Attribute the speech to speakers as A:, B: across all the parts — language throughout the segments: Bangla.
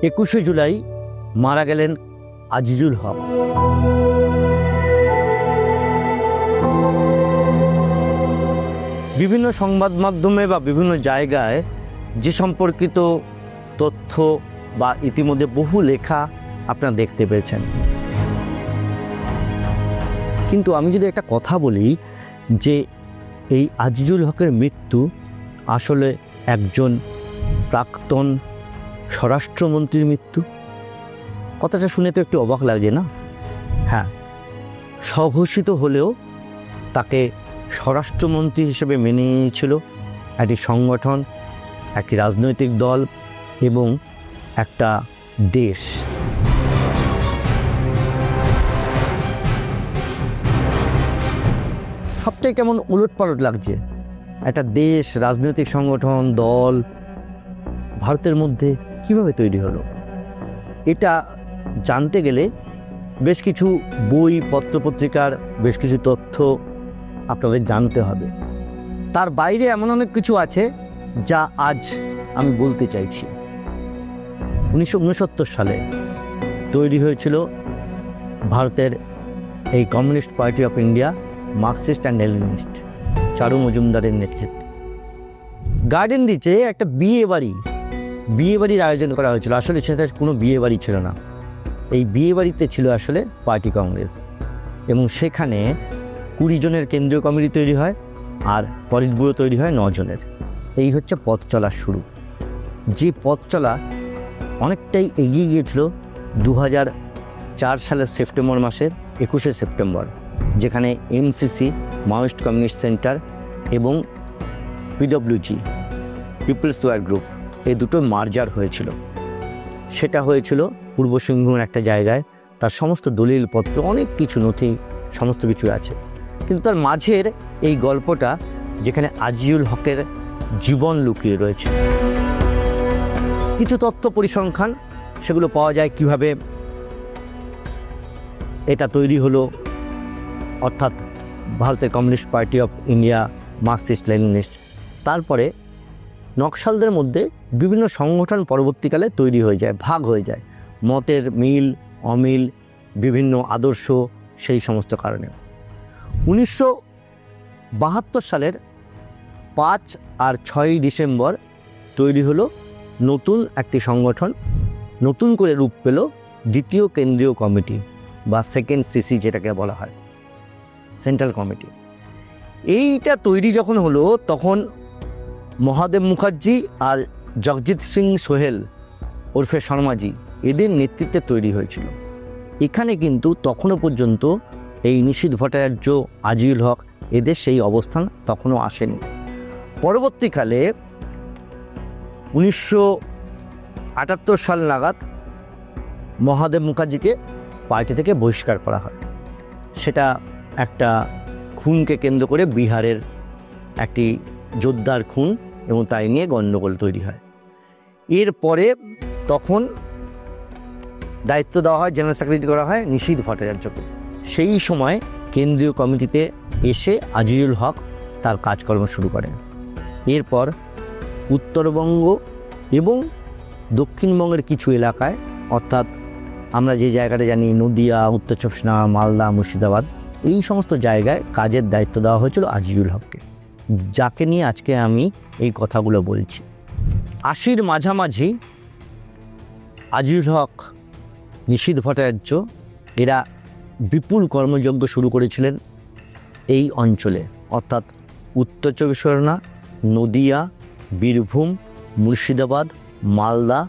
A: 21শে জুলাই মারা গেলেন আজিজুল হক। বিভিন্ন সংবাদ মাধ্যমে বা বিভিন্ন জায়গায় যে সম্পর্কিত তথ্য বা ইতিমধ্যে বহু লেখা আপনারা দেখতে পেয়েছেন, কিন্তু আমি যদি একটা কথা বলি যে এই আজিজুল হকের মৃত্যু আসলে একজন প্রাক্তন স্বরাষ্ট্রমন্ত্রীর মৃত্যু, কথাটা শুনে তো একটু অবাক লাগে না? হ্যাঁ, স্বঘোষিত হলেও তাকে স্বরাষ্ট্রমন্ত্রী হিসেবে মেনে নিয়েছিল একটি সংগঠন, একটি রাজনৈতিক দল এবং একটা দেশ। সবটাই কেমন উলটপালট লাগছে। একটা দেশ, রাজনৈতিক সংগঠন, দল ভারতের মধ্যে কিভাবে তৈরি হলো, এটা জানতে গেলে বেশ কিছু বই, পত্রপত্রিকার বেশ কিছু তথ্য আপনাদের জানতে হবে। তার বাইরে এমন অনেক কিছু আছে যা আজ আমি বলতে চাইছি। 1969 সালে তৈরি হয়েছিল ভারতের এই Communist Party of India, Marxist and Leninist, Charu মজুমদারের নেতৃত্বে। গার্ডেন রিচে একটা বিয়ে বাড়ির আয়োজন করা হয়েছিল। আসলে সেটা কোনো বিয়ে বাড়ি ছিল না, এই বিয়ে বাড়িতে ছিল আসলে পার্টি কংগ্রেস, এবং সেখানে 20 জনের কেন্দ্রীয় কমিটি তৈরি হয় আর পলিট ব্যুরো তৈরি হয় 9 জনের। এই হচ্ছে পথ চলার শুরু। যে পথ চলা অনেকটাই এগিয়ে গিয়েছিল 2004 সালের সেপ্টেম্বর মাসের 21শে সেপ্টেম্বর, যেখানে এমসিসি, মাওয়িস্ট কমিউনিস্ট সেন্টার এবং পিডব্লিউজি, পিপলস ওয়ার গ্রুপ, এই দুটো মার্জার হয়েছিল। সেটা হয়েছিল পূর্ব সিংভূমের একটা জায়গায়। তার সমস্ত দলিলপত্র, অনেক কিছু নথি, সমস্ত কিছু আছে। কিন্তু তার মাঝের এই গল্পটা, যেখানে আজিজুল হকের জীবন লুকিয়ে রয়েছে, কিছু তথ্য পরিসংখ্যান সেগুলো পাওয়া যায় কিভাবে এটা তৈরি হলো, অর্থাৎ ভারতের communist Party of India, Marxist Leninist. তারপরে নকশালদের মধ্যে বিভিন্ন সংগঠন পরবর্তীকালে তৈরি হয়ে যায়, ভাগ হয়ে যায়, মতের মিল অমিল, বিভিন্ন আদর্শ, সেই সমস্ত কারণে। 1972 সালের 5 আর 6 ডিসেম্বর তৈরি হলো নতুন একটি সংগঠন, নতুন করে রূপ পেল দ্বিতীয় কেন্দ্রীয় কমিটি বা সেকেন্ড সিসি, যেটাকে বলা হয় সেন্ট্রাল কমিটি। এইটা তৈরি যখন হলো তখন মহাদেব মুখার্জি আর জগজিৎ সিং সোহেল ওরফে শর্মাজি, এদের নেতৃত্বে তৈরি হয়েছিল। এখানে কিন্তু তখনও পর্যন্ত এই নিশীথ ভট্টাচার্য, আজিজুল হক, এদের সেই অবস্থান তখনও আসেনি। পরবর্তীকালে 1978 সাল নাগাদ মহাদেব মুখার্জিকে পার্টি থেকে বহিষ্কার করা হয়। সেটা একটা খুনকে কেন্দ্র করে, বিহারের একটি যোদ্ধার খুন, এবং তাই নিয়ে গণ্ডগোল তৈরি হয়। এরপরে তখন দায়িত্ব দেওয়া হয়, জেনারেল সেক্রেটারি করা হয় নিশীথ ভট্টাচার্যকে। সেই সময় কেন্দ্রীয় কমিটিতে এসে আজিজুল হক তার কাজকর্ম শুরু করেন। এরপর উত্তরবঙ্গ এবং দক্ষিণবঙ্গের কিছু এলাকায়, অর্থাৎ আমরা যে জায়গাটা জানি নদিয়া, উত্তর চব্বিশ পরগনা, মালদা, মুর্শিদাবাদ, এই সমস্ত জায়গায় কাজের দায়িত্ব দেওয়া হয়েছিল আজিজুল হককে, যাকে নিয়ে আজকে আমি এই কথাগুলো বলছি। 80-র মাঝামাঝি আজিজুল হক, নিশীথ ভট্টাচার্য, এরা বিপুল কর্মযজ্ঞ শুরু করেছিলেন এই অঞ্চলে, অর্থাৎ উত্তর চব্বিশ পরগনা, নদিয়া, বীরভূম, মুর্শিদাবাদ, মালদা,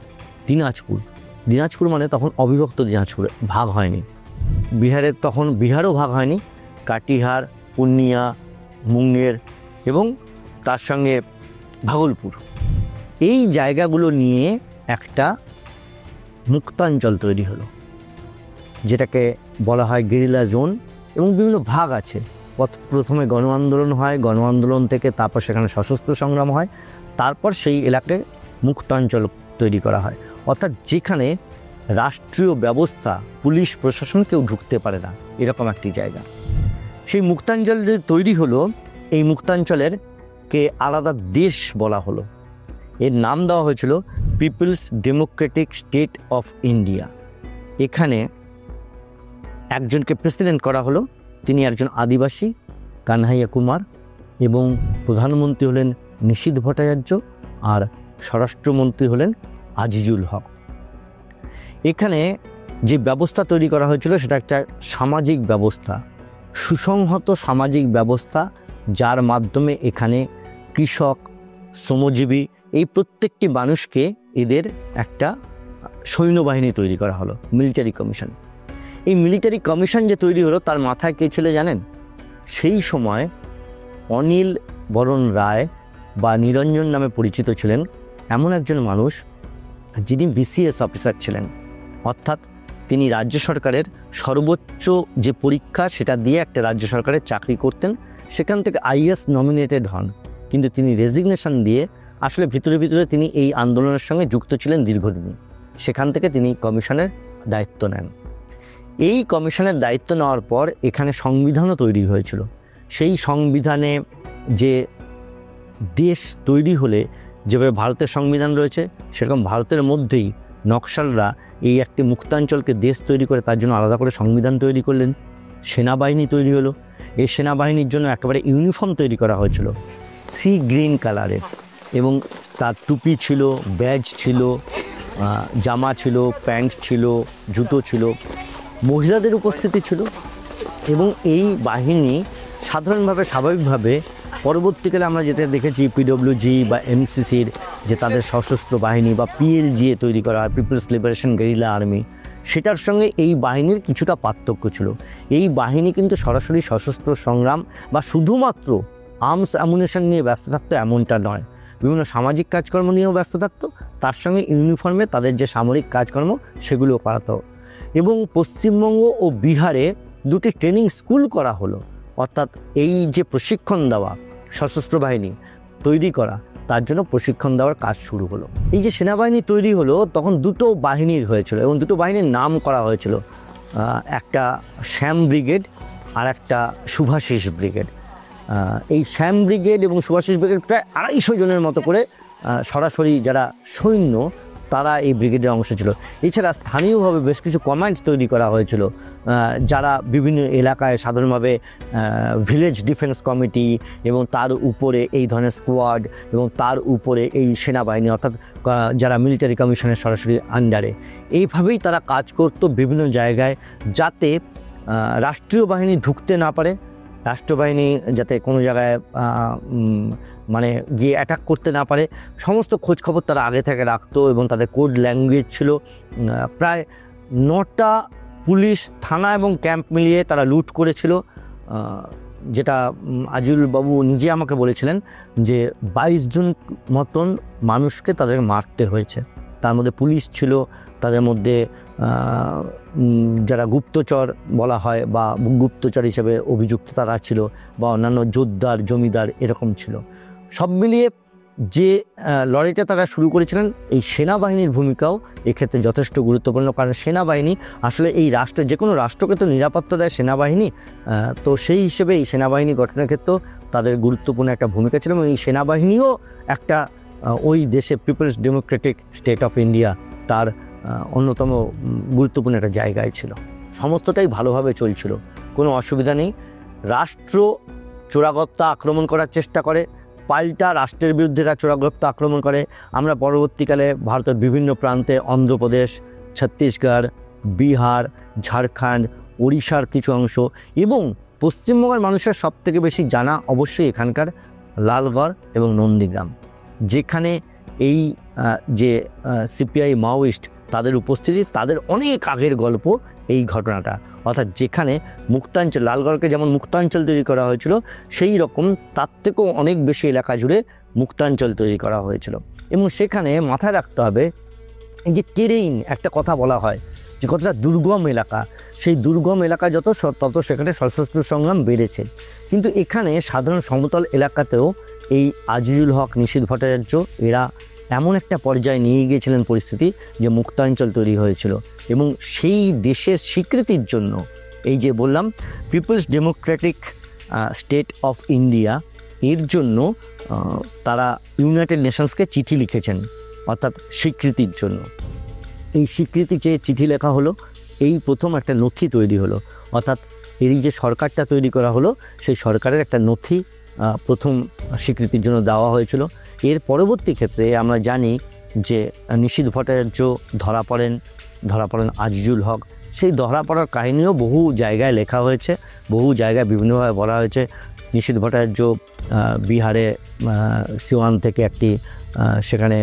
A: দিনাজপুর মানে তখন অবিভক্ত দিনাজপুরে, ভাগ হয়নি। বিহারের তখন বিহারও ভাগ হয়নি, কাটিহার, পূর্ণিয়া, মুঙ্গের এবং তার সঙ্গে ভাগলপুর, এই জায়গাগুলো নিয়ে একটা মুক্তাঞ্চল তৈরি হলো, যেটাকে বলা হয় গেরিলা জোন, এবং বিভিন্ন ভাগ আছে। প্রথমে গণ আন্দোলন হয়, গণ আন্দোলন থেকে তারপর সেখানে সশস্ত্র সংগ্রাম হয়, তারপর সেই এলাকায় মুক্তাঞ্চল তৈরি করা হয়, অর্থাৎ যেখানে রাষ্ট্রীয় ব্যবস্থা, পুলিশ প্রশাসন কেউ ঢুকতে পারে না, এরকম একটি জায়গা। সেই মুক্তাঞ্চল যে তৈরি হলো, এই মুক্তাঞ্চলের কে আলাদা দেশ বলা হলো। এর নাম দেওয়া হয়েছিল people's democratic state of India. এখানে একজনকে প্রেসিডেন্ট করা হলো, তিনি একজন আদিবাসী কানহাইয়া কুমার, এবং প্রধানমন্ত্রী হলেন নিশীথ ভট্টাচার্য, আর স্বরাষ্ট্রমন্ত্রী হলেন আজিজুল হক। এখানে যে ব্যবস্থা তৈরি করা হয়েছিল সেটা একটা সামাজিক ব্যবস্থা, সুসংহত সামাজিক ব্যবস্থা, যার মাধ্যমে এখানে কৃষক, শ্রমজীবী এই প্রত্যেকটি মানুষকে এদের একটা সৈন্যবাহিনী তৈরি করা হলো, মিলিটারি কমিশন। এই মিলিটারি কমিশন যে তৈরি হলো তার মাথায় কে ছিল জানেন? সেই সময় অনিল বরণ রায় বা নিরঞ্জন নামে পরিচিত ছিলেন এমন একজন মানুষ, যিনি বিসিএস অফিসার ছিলেন, অর্থাৎ তিনি রাজ্য সরকারের সর্বোচ্চ যে পরীক্ষা সেটা দিয়ে একটা রাজ্য সরকারের চাকরি করতেন, সেখান থেকে আইএস নমিনেটেড হন। কিন্তু তিনি রেজিগনেশন দিয়ে আসলে ভিতরে ভিতরে তিনি এই আন্দোলনের সঙ্গে যুক্ত ছিলেন দীর্ঘদিন। সেখান থেকে তিনি কমিশনের দায়িত্ব নেন। এই কমিশনের দায়িত্ব নেওয়ার পর এখানে সংবিধানও তৈরি হয়েছিল। সেই সংবিধানে যে দেশ তৈরি হলে যেভাবে ভারতের সংবিধান রয়েছে, সেরকম ভারতের মধ্যেই নকশালরা এই একটি মুক্তাঞ্চলকে দেশ তৈরি করে তার জন্য আলাদা করে সংবিধান তৈরি করলেন। সেনাবাহিনী তৈরি হলো। এই সেনাবাহিনীর জন্য একেবারে ইউনিফর্ম তৈরি করা হয়েছিল সি গ্রিন কালারের, এবং তার টুপি ছিল, ব্যাজ ছিল, জামা ছিল, প্যান্ট ছিল, জুতো ছিল, মহিলাদের উপস্থিতি ছিল। এবং এই বাহিনী সাধারণভাবে স্বাভাবিকভাবে পরবর্তীকালে আমরা যেটা দেখেছি পিডব্লিউজি বা এমসিসির যে তাদের সশস্ত্র বাহিনী বা পিএলজি তৈরি করা হয়, পিপলস লিবারেশন গেরিলা আর্মি, সেটার সঙ্গে এই বাহিনীর কিছুটা পার্থক্য ছিল। এই বাহিনী কিন্তু সরাসরি সশস্ত্র সংগ্রাম বা শুধুমাত্র আর্মস অ্যামুনেশন নিয়ে ব্যস্ত থাকতো এমনটা নয়, বিভিন্ন সামাজিক কাজকর্ম নিয়েও ব্যস্ত থাকতো, তার সঙ্গে ইউনিফর্মে তাদের যে সামরিক কাজকর্ম সেগুলোও করাতো। এবং পশ্চিমবঙ্গ ও বিহারে দুটি ট্রেনিং স্কুল করা হলো, অর্থাৎ এই যে প্রশিক্ষণ দেওয়া, সশস্ত্র বাহিনী তৈরি করা, তার জন্য প্রশিক্ষণ দেওয়ার কাজ শুরু হলো। এই যে সেনাবাহিনী তৈরি হলো তখন দুটো বাহিনীর হয়েছিল এবং দুটো বাহিনীর নাম করা হয়েছিল, একটা শ্যাম ব্রিগেড আর একটা শুভাশিস ব্রিগেড। এই শ্যাম ব্রিগেড এবং শুভাশিস ব্রিগেড প্রায় 250 জনের মতো করে সরাসরি যারা সৈন্য তারা এই ব্রিগেডের অংশ ছিল। এছাড়া স্থানীয়ভাবে বেশ কিছু কমান্ড তৈরি করা হয়েছিল, যারা বিভিন্ন এলাকায় সাধারণভাবে ভিলেজ ডিফেন্স কমিটি এবং তার উপরে এই ধরনের স্কোয়াড এবং তার উপরে এই সেনাবাহিনী, অর্থাৎ যারা মিলিটারি কমিশনের সরাসরি আন্ডারে, এইভাবেই তারা কাজ করত বিভিন্ন জায়গায়, যাতে রাষ্ট্রীয় বাহিনী ঢুকতে না পারে, রাষ্ট্রবাহিনী যাতে কোনো জায়গায় মানে গিয়ে অ্যাটাক করতে না পারে, সমস্ত খোঁজখবর তারা আগে থেকে রাখতো। এবং তাদের কোড ল্যাঙ্গুয়েজ ছিল। প্রায় 9টা পুলিশ থানা এবং ক্যাম্প মিলিয়ে তারা লুট করেছিল, যেটা আজিজুল বাবু নিজে আমাকে বলেছিলেন যে 22 জন মতন মানুষকে তাদের মারতে হয়েছে। তার মধ্যে পুলিশ ছিল, তাদের মধ্যে যারা গুপ্তচর বলা হয় বা গুপ্তচর হিসেবে অভিযুক্ত তারা ছিল, বা অন্যান্য জোরদার জমিদার এরকম ছিল। সব মিলিয়ে যে লড়াইটা তারা শুরু করেছিলেন, এই সেনাবাহিনীর ভূমিকাও এক্ষেত্রে যথেষ্ট গুরুত্বপূর্ণ। কারণ সেনাবাহিনী আসলে এই রাষ্ট্রের যে কোনো রাষ্ট্রকে তো নিরাপত্তা দেয় সেনাবাহিনী, তো সেই হিসেবে এই সেনাবাহিনী গঠনের ক্ষেত্রেও তাদের গুরুত্বপূর্ণ একটা ভূমিকা ছিল। এবং এই সেনাবাহিনীও একটা ওই দেশে people's democratic state of India তার অন্যতম গুরুত্বপূর্ণ একটা জায়গায় ছিল। সমস্তটাই ভালোভাবে চলছিল, কোনো অসুবিধা নেই। রাষ্ট্র চোরাগপ্তা আক্রমণ করার চেষ্টা করে, পাল্টা রাষ্ট্রের বিরুদ্ধে চোরাগপ্তা আক্রমণ করে। আমরা পরবর্তীকালে ভারতের বিভিন্ন প্রান্তে অন্ধ্রপ্রদেশ, ছত্তিশগড়, বিহার, ঝাড়খণ্ড, ওড়িশার কিছু অংশ এবং পশ্চিমবঙ্গের মানুষের সবথেকে বেশি জানা অবশ্যই এখানকার লালগড় এবং নন্দীগ্রাম, যেখানে এই যে সিপিআই মাওয়িস্ট তাদের উপস্থিতি, তাদের অনেক আগের গল্প এই ঘটনাটা। অর্থাৎ যেখানে মুক্তাঞ্চল, লালগড়কে যেমন মুক্তাঞ্চল তৈরি করা হয়েছিল, সেই রকম তার থেকেও অনেক বেশি এলাকা জুড়ে মুক্তাঞ্চল তৈরি করা হয়েছিল। এবং সেখানে মাথায় রাখতে হবে, এই যে টেরেইন একটা কথা বলা হয় যে কতটা দুর্গম এলাকা, সেই দুর্গম এলাকা তত সেখানে সশস্ত্র সংগ্রাম বেড়েছে। কিন্তু এখানে সাধারণ সমতল এলাকাতেও এই আজিজুল হক, নিশীথ ভট্টাচার্য এরা এমন একটা পর্যায়ে নিয়ে গিয়েছিলেন পরিস্থিতি যে মুক্তাঞ্চল তৈরি হয়েছিল। এবং সেই দেশের স্বীকৃতির জন্য এই যে বললাম people's democratic state of India, এর জন্য তারা ইউনাইটেড নেশনসকে চিঠি লিখেছেন, অর্থাৎ স্বীকৃতির জন্য। এই স্বীকৃতি চেয়ে চিঠি লেখা হলো, এই প্রথম একটা নথি তৈরি হলো, অর্থাৎ এই যে সরকারটা তৈরি করা হলো সেই সরকারের একটা নথি প্রথম স্বীকৃতির জন্য দেওয়া হয়েছিল। এর পরবর্তী ক্ষেত্রে আমরা জানি যে নিশীথ ভট্টাচার্য ধরা পড়েন আজিজুল হক। সেই ধরা পড়ার কাহিনীও বহু জায়গায় লেখা হয়েছে, বহু জায়গায় বিভিন্নভাবে বলা হয়েছে। নিশীথ ভট্টাচার্য বিহারে সিওয়ান থেকে একটি সেখানে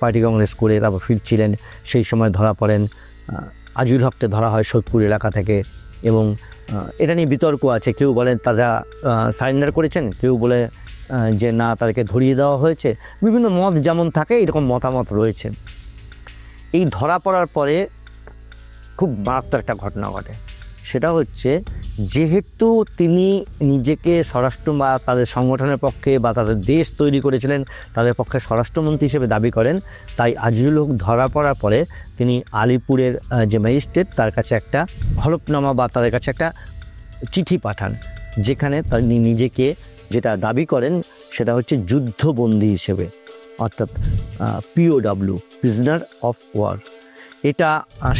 A: পার্টি কংগ্রেস করে তারপর ফিরছিলেন, সেই সময় ধরা পড়েন। আজিজুল হককে ধরা হয় সোদপুর এলাকা থেকে, এবং এটা নিয়ে বিতর্ক আছে। কেউ বলেন তারা সারেন্ডার করেছেন, কেউ বলে যে না, তাদেরকে ধরিয়ে দেওয়া হয়েছে। বিভিন্ন মত যেমন থাকে এরকম মতামত রয়েছে। এই ধরা পড়ার পরে খুব মারাত্মক একটা ঘটনা ঘটে, সেটা হচ্ছে যেহেতু তিনি নিজেকে স্বরাষ্ট্র বা তাদের সংগঠনের পক্ষে বা তাদের দেশ তৈরি করেছিলেন, তাদের পক্ষে স্বরাষ্ট্রমন্ত্রী হিসেবে দাবি করেন, তাই আজিজুল হক ধরা পড়ার পরে তিনি আলিপুরের যে ম্যাজিস্ট্রেট তার কাছে একটা হলফনামা বা তাদের কাছে একটা চিঠি পাঠান, যেখানে তিনি নিজেকে যেটা দাবি করেন সেটা হচ্ছে যুদ্ধবন্দী হিসেবে, অর্থাৎ POW, প্রিজনার অফ ওয়ার। এটা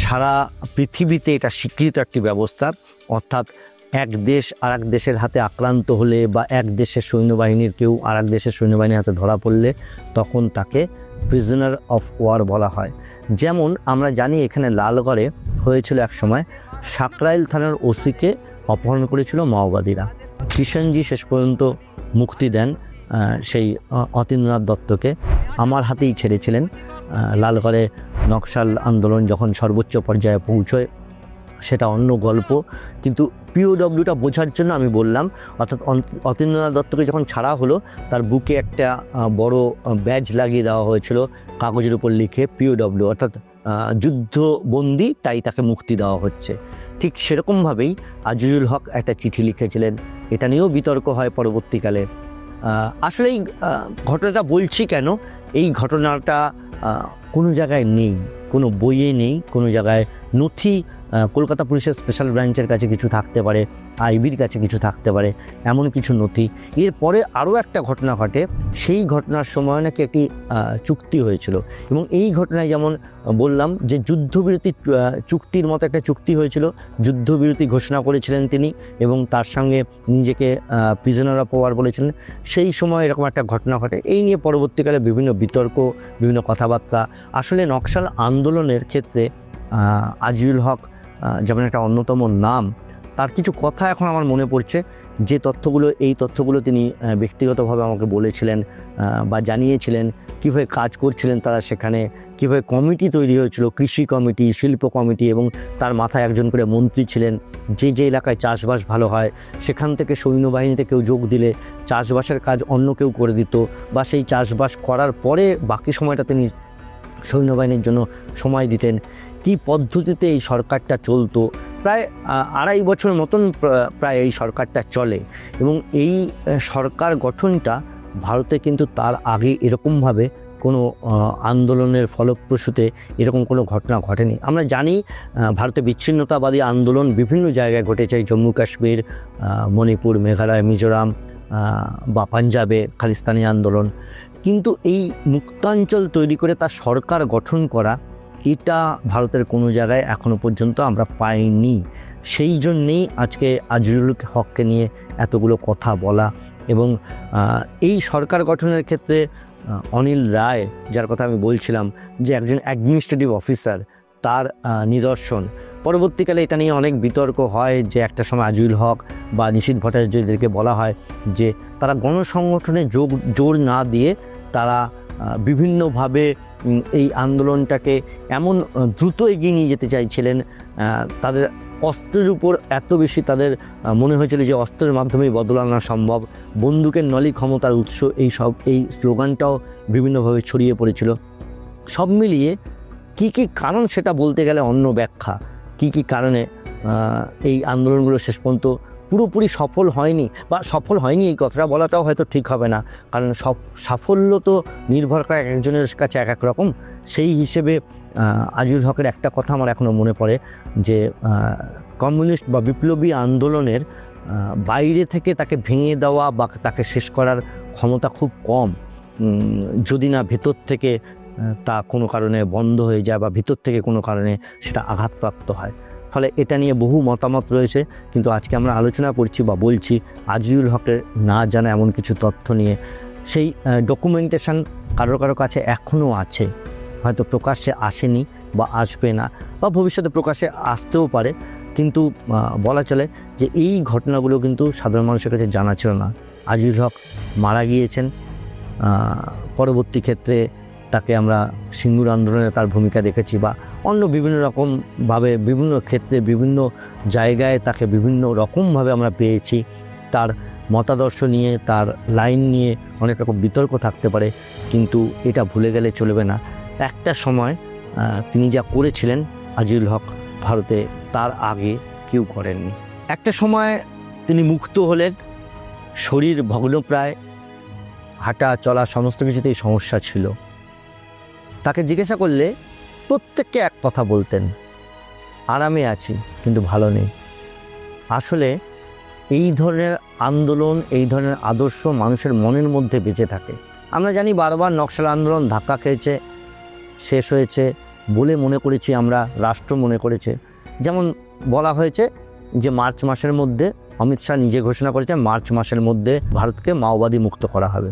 A: সারা পৃথিবীতে এটা স্বীকৃত একটি ব্যবস্থা, অর্থাৎ এক দেশ আর এক দেশের হাতে আক্রান্ত হলে বা এক দেশের সৈন্যবাহিনীর কেউ আর এক দেশের সৈন্যবাহিনীর হাতে ধরা পড়লে তখন তাকে প্রিজনার অফ ওয়ার বলা হয়। যেমন আমরা জানি এখানে লালগড়ে হয়েছিল এক সময়, সাকরাইল থানার ওসিকে অপহরণ করেছিল মাওবাদীরা। কিষাণজি শেষ পর্যন্ত মুক্তি দেন সেই অতীন্দ্রনাথ দত্তকে, আমার হাতেই ছেড়েছিলেন। লালগড়ে নকশাল আন্দোলন যখন সর্বোচ্চ পর্যায়ে পৌঁছয় সেটা অন্য গল্প, কিন্তু POWটা বোঝার জন্য আমি বললাম। অর্থাৎ অতীন্দ্রনাথ দত্তকে যখন ছাড়া হলো তার বুকে একটা বড় ব্যাজ লাগিয়ে দেওয়া হয়েছিল, কাগজের উপর লিখে POW, অর্থাৎ যুদ্ধবন্দী, তাই তাকে মুক্তি দেওয়া হচ্ছে। ঠিক সেরকমভাবেই আজিজুল হক একটা চিঠি লিখেছিলেন, এটা নিয়েও বিতর্ক হয় পরবর্তীকালে। আসলে এই ঘটনাটা বলছি কেন, এই ঘটনাটা কোনো জায়গায় নেই, কোনো বইয়ে নেই, কোনো জায়গায় নথি কলকাতা পুলিশের স্পেশাল ব্রাঞ্চের কাছে কিছু থাকতে পারে, আইবির কাছে কিছু থাকতে পারে, এমন কিছু নথি। এরপরে আরও একটা ঘটনা ঘটে, সেই ঘটনার সময় নাকি একটি চুক্তি হয়েছিল, এবং এই ঘটনায় যেমন বললাম যে যুদ্ধবিরতি চুক্তির মতো একটা চুক্তি হয়েছিল, যুদ্ধবিরতি ঘোষণা করেছিলেন তিনি এবং তার সঙ্গে নিজেকে প্রিজনার অফ ওয়ার বলেছিলেন। সেই সময় এরকম একটা ঘটনা ঘটে, এই নিয়ে পরবর্তীকালে বিভিন্ন বিতর্ক, বিভিন্ন কথাবার্তা। আসলে নকশাল আন্দোলনের ক্ষেত্রে আজিজুল হক যেমন একটা অন্যতম নাম, তার কিছু কথা এখন আমার মনে পড়ছে, যে তথ্যগুলো, এই তথ্যগুলো তিনি ব্যক্তিগতভাবে আমাকে বলেছিলেন বা জানিয়েছিলেন, কীভাবে কাজ করছিলেন তারা সেখানে, কীভাবে কমিটি তৈরি হয়েছিল, কৃষি কমিটি, শিল্প কমিটি, এবং তার মাথায় একজন করে মন্ত্রী ছিলেন। যে যে এলাকায় চাষবাস ভালো হয় সেখান থেকে সৈন্যবাহিনীতে কেউ যোগ দিলে চাষবাসের কাজ অন্য কেউ করে দিত, বা সেই চাষবাস করার পরে বাকি সময়টা তিনি সৈন্যবাহিনীর জন্য সময় দিতেন। কী পদ্ধতিতে এই সরকারটা চলতো, প্রায় 2.5 বছর মতন প্রায় এই সরকারটা চলে, এবং এই সরকার গঠনটা ভারতে কিন্তু তার আগে এরকমভাবে কোনো আন্দোলনের ফলপ্রসূতে এরকম কোনো ঘটনা ঘটেনি। আমরা জানি ভারতে বিচ্ছিন্নতাবাদী আন্দোলন বিভিন্ন জায়গায় ঘটেছে, জম্মু কাশ্মীর, মণিপুর, মেঘালয়, মিজোরাম বা পাঞ্জাবে খালিস্তানি আন্দোলন, কিন্তু এই মুক্তাঞ্চল তৈরি করে তার সরকার গঠন করা, এটা ভারতের কোনো জায়গায় এখনও পর্যন্ত আমরা পাইনি। সেই জন্যেই আজকে আজিজুল হককে নিয়ে এতগুলো কথা বলা। এবং এই সরকার গঠনের ক্ষেত্রে অনিল রায়, যার কথা আমি বলছিলাম, যে একজন অ্যাডমিনিস্ট্রেটিভ অফিসার, তার নিদর্শন। পরবর্তীকালে এটা নিয়ে অনেক বিতর্ক হয় যে একটা সময় আজিজুল হক বা নিশীথ ভট্টাচার্যদেরকে বলা হয় যে তারা গণসংগঠনে জোর না দিয়ে তারা বিভিন্নভাবে এই আন্দোলনটাকে এমন দ্রুত এগিয়ে নিয়ে যেতে চাইছিলেন, তাদের অস্ত্রের উপর এত বেশি তাদের মনে হয়েছিল যে অস্ত্রের মাধ্যমেই বদল আনা সম্ভব, বন্দুকের নলি ক্ষমতার উৎস, এই স্লোগানটাও বিভিন্নভাবে ছড়িয়ে পড়েছিল। সব মিলিয়ে কী কী কারণ সেটা বলতে গেলে অন্য ব্যাখ্যা, কী কী কারণে এই আন্দোলনগুলো শেষ পর্যন্ত পুরোপুরি সফল হয়নি, বা সফল হয়নি এই কথাটা বলাটাও হয়তো ঠিক হবে না, কারণ সাফল্য তো নির্ভর করে একজনের কাছে এক এক রকম। সেই হিসেবে আজিজুল হকের একটা কথা আমার এখনও মনে পড়ে যে কমিউনিস্ট বা বিপ্লবী আন্দোলনের বাইরে থেকে তাকে ভেঙে দেওয়া বা তাকে শেষ করার ক্ষমতা খুব কম, যদি না ভেতর থেকে তা কোনো কারণে বন্ধ হয়ে যায় বা ভিতর থেকে কোনো কারণে সেটা আঘাতপ্রাপ্ত হয়। ফলে এটা নিয়ে বহু মতামত রয়েছে, কিন্তু আজকে আমরা আলোচনা করছি বা বলছি আজিজুল হকের না জানা এমন কিছু তথ্য নিয়ে। সেই ডকুমেন্টেশন কারো কাছে এখনও আছে, হয়তো প্রকাশ্যে আসেনি বা আসবে না, বা ভবিষ্যতে প্রকাশ্যে আসতেও পারে, কিন্তু বলা চলে যে এই ঘটনাগুলো কিন্তু সাধারণ মানুষের কাছে জানা ছিল না। আজিজুল হক মারা গিয়েছেন, পরবর্তী ক্ষেত্রে তাকে আমরা সিঙ্গুর আন্দোলনে তার ভূমিকা দেখেছি, বা অন্য বিভিন্ন রকমভাবে বিভিন্ন ক্ষেত্রে বিভিন্ন জায়গায় তাকে বিভিন্ন রকমভাবে আমরা পেয়েছি। তার মতাদর্শ নিয়ে, তার লাইন নিয়ে অনেক রকম বিতর্ক থাকতে পারে, কিন্তু এটা ভুলে গেলে চলবে না। একটা সময় তিনি যা করেছিলেন আজিজুল হক ভারতে, তার আগে কেউ করেননি। একটা সময় তিনি মুক্ত হলেন, শরীর ভগ্নপ্রায়, হাঁটা চলা সমস্ত কিছুতেই সমস্যা ছিল। তাকে জিজ্ঞাসা করলে প্রত্যেককে এক কথা বলতেন, আরামে আছি কিন্তু ভালো নেই। আসলে এই ধরনের আন্দোলন, এই ধরনের আদর্শ মানুষের মনের মধ্যে বেঁচে থাকে। আমরা জানি বারবার নকশাল আন্দোলন ধাক্কা খেয়েছে, শেষ হয়েছে বলে মনে করেছি আমরা, রাষ্ট্র মনে করেছে। যেমন বলা হয়েছে যে মার্চ মাসের মধ্যে, অমিত শাহ নিজে ঘোষণা করেছে মার্চ মাসের মধ্যে ভারতকে মাওবাদী মুক্ত করা হবে।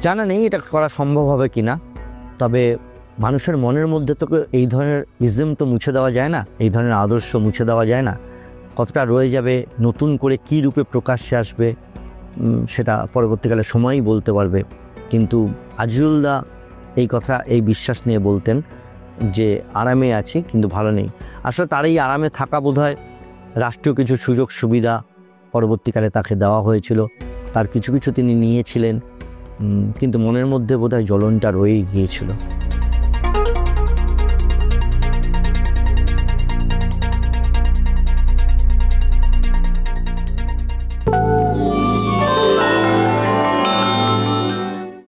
A: জানা নেই এটা করা সম্ভব হবে কি না, তবে মানুষের মনের মধ্যে তো এই ধরনের ইজম তো মুছে দেওয়া যায় না, এই ধরনের আদর্শ মুছে দেওয়া যায় না। কতটা রয়ে যাবে, নতুন করে কী রূপে প্রকাশ্যে আসবে, সেটা পরবর্তীকালে সময়ই বলতে পারবে। কিন্তু আজিজুলদা এই কথা, এই বিশ্বাস নিয়ে বলতেন যে আরামে আছি কিন্তু ভালো নেই। আসলে তার এই আরামে থাকা বোধহয় রাষ্ট্রীয় কিছু সুযোগ সুবিধা পরবর্তীকালে তাকে দেওয়া হয়েছিল, তার কিছু তিনি নিয়েছিলেন, কিন্তু মনের মধ্যে বোধহয় জ্বলনটা রয়েই গিয়েছিল।